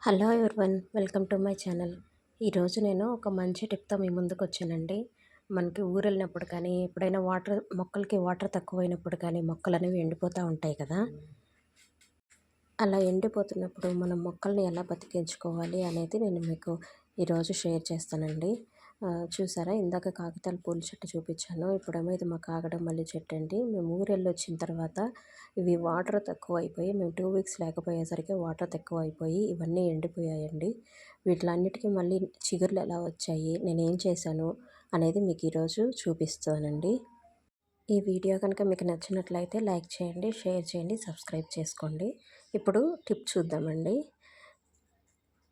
Hello everyone, welcome to my channel. ఈరోజు నేను ఒక మంచి టిప్తో మీ ముందుకు వచ్చానండి. మనకి ఊరెళ్ళినప్పుడు కానీ, ఎప్పుడైనా మొక్కలకి వాటర్ తక్కువైనప్పుడు కానీ మొక్కలు అనేవి ఎండిపోతూ ఉంటాయి కదా. అలా ఎండిపోతున్నప్పుడు మనం మొక్కల్ని ఎలా బతికించుకోవాలి అనేది నేను మీకు ఈరోజు షేర్ చేస్తానండి. చూసారా, ఇందాక కాగితాల పూల చెట్టు చూపించాను. ఇప్పుడేమో ఇది మా కాగడమల్లి చెట్టు అండి. మేము ఊరెళ్ళి వచ్చిన తర్వాత ఇవి వాటర్ తక్కువ అయిపోయి, మేము 2 వీక్స్ లేకపోయేసరికి వాటర్ తక్కువ అయిపోయి ఇవన్నీ ఎండిపోయాయండి. వీటిలన్నిటికీ మళ్ళీ చిగుర్లు ఎలా వచ్చాయి, నేనేం చేశాను అనేది మీకు ఈరోజు చూపిస్తానండి. ఈ వీడియో కనుక మీకు నచ్చినట్లయితే లైక్ చేయండి, షేర్ చేయండి, సబ్స్క్రైబ్ చేసుకోండి. ఇప్పుడు టిప్ చూద్దామండి.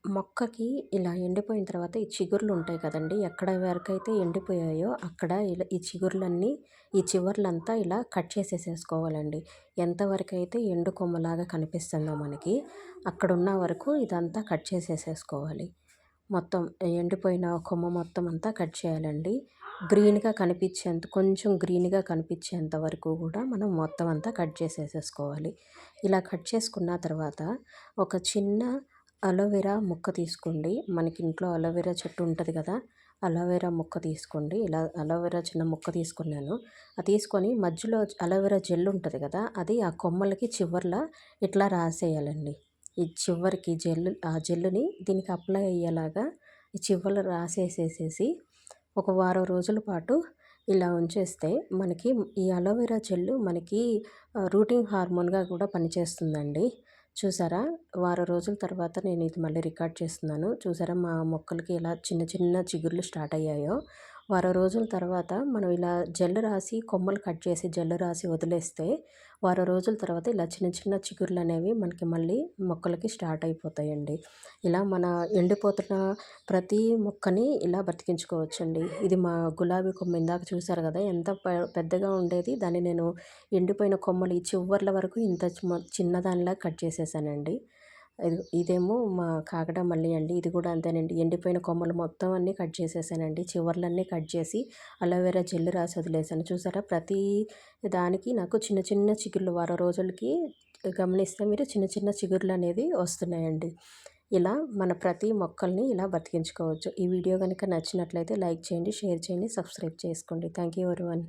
మొక్కకి ఇలా ఎండిపోయిన తర్వాత ఈ చిగుర్లు ఉంటాయి కదండి, ఎక్కడ వరకైతే ఎండిపోయాయో అక్కడ ఇలా ఈ చివర్లంతా ఇలా కట్ చేసేసుకోవాలండి. ఎంతవరకు అయితే ఎండు కొమ్మలాగా కనిపిస్తుందో మనకి అక్కడున్న వరకు ఇదంతా కట్ చేసేసుకోవాలి. మొత్తం ఎండిపోయిన కొమ్మ మొత్తం అంతా కట్ చేయాలండి. కొంచెం గ్రీన్గా కనిపించేంత వరకు కూడా మనం మొత్తం అంతా కట్ చేసేసుకోవాలి. ఇలా కట్ చేసుకున్న తర్వాత ఒక చిన్న అలోవెరా ముక్క తీసుకోండి. మనకి ఇంట్లో అలోవెరా చెట్టు ఉంటుంది కదా, అలోవెరా ముక్క తీసుకోండి. ఇలా అలోవెరా చిన్న ముక్క తీసుకున్నాను. అది తీసుకొని మధ్యలో అలోవెరా జెల్ ఉంటుంది కదా, అది ఆ కొమ్మలకి చివర్లా ఇట్లా రాసేయాలండి. ఈ చివరికి ఆ జెల్లుని దీనికి అప్లై అయ్యేలాగా ఈ చివర్లు రాసేసేసి ఒక వారం రోజుల పాటు ఇలా ఉంచేస్తే మనకి ఈ అలోవెరా జెల్లు మనకి రూటింగ్ హార్మోన్గా కూడా పనిచేస్తుందండి. చూసారా, వారం రోజుల తర్వాత నేను ఇది మళ్ళీ రికార్డ్ చేస్తున్నాను. చూసారా, మా మొక్కలకి ఇలా చిన్న చిన్న చిగుర్లు స్టార్ట్ అయ్యాయో. వారం రోజుల తర్వాత మనం ఇలా జెల్లు రాసి కొమ్మలు కట్ చేసి జెల్లు రాసి వదిలేస్తే వారం రోజుల తర్వాత ఇలా చిన్న చిన్న చిగుర్లు అనేవి మనకి మళ్ళీ మొక్కలకి స్టార్ట్ అయిపోతాయండి. ఇలా మన ఎండిపోతున్న ప్రతి మొక్కని ఇలా బతికించుకోవచ్చండి. ఇది మా గులాబీ కొమ్మ ఇందాక చూసారు కదా, ఎంత పెద్దగా ఉండేది. దాన్ని నేను ఎండిపోయిన కొమ్మలు ఈ చివర్ల వరకు ఇంత చిన్నదానిలా కట్ చేసేసానండి. ఇదేమో మా కాగడమల్లి అండి. ఇది కూడా అంతేనండి. ఎండిపోయిన కొమ్మలు మొత్తం అన్నీ కట్ చేసేసానండి. చివర్లన్నీ కట్ చేసి అలోవెరా జెల్ రాసి వదిలేసాను. చూసారా, ప్రతి దానికి నాకు చిన్న చిన్న చిగుర్లు వారం రోజులకి గమనిస్తే మీరు చిన్న చిన్న చిగుర్లు అనేది వస్తున్నాయండి. ఇలా మన ప్రతి మొక్కల్ని ఇలా బతికించుకోవచ్చు. ఈ వీడియో కనుక నచ్చినట్లయితే లైక్ చేయండి, షేర్ చేయండి, సబ్స్క్రైబ్ చేసుకోండి. Thank you everyone.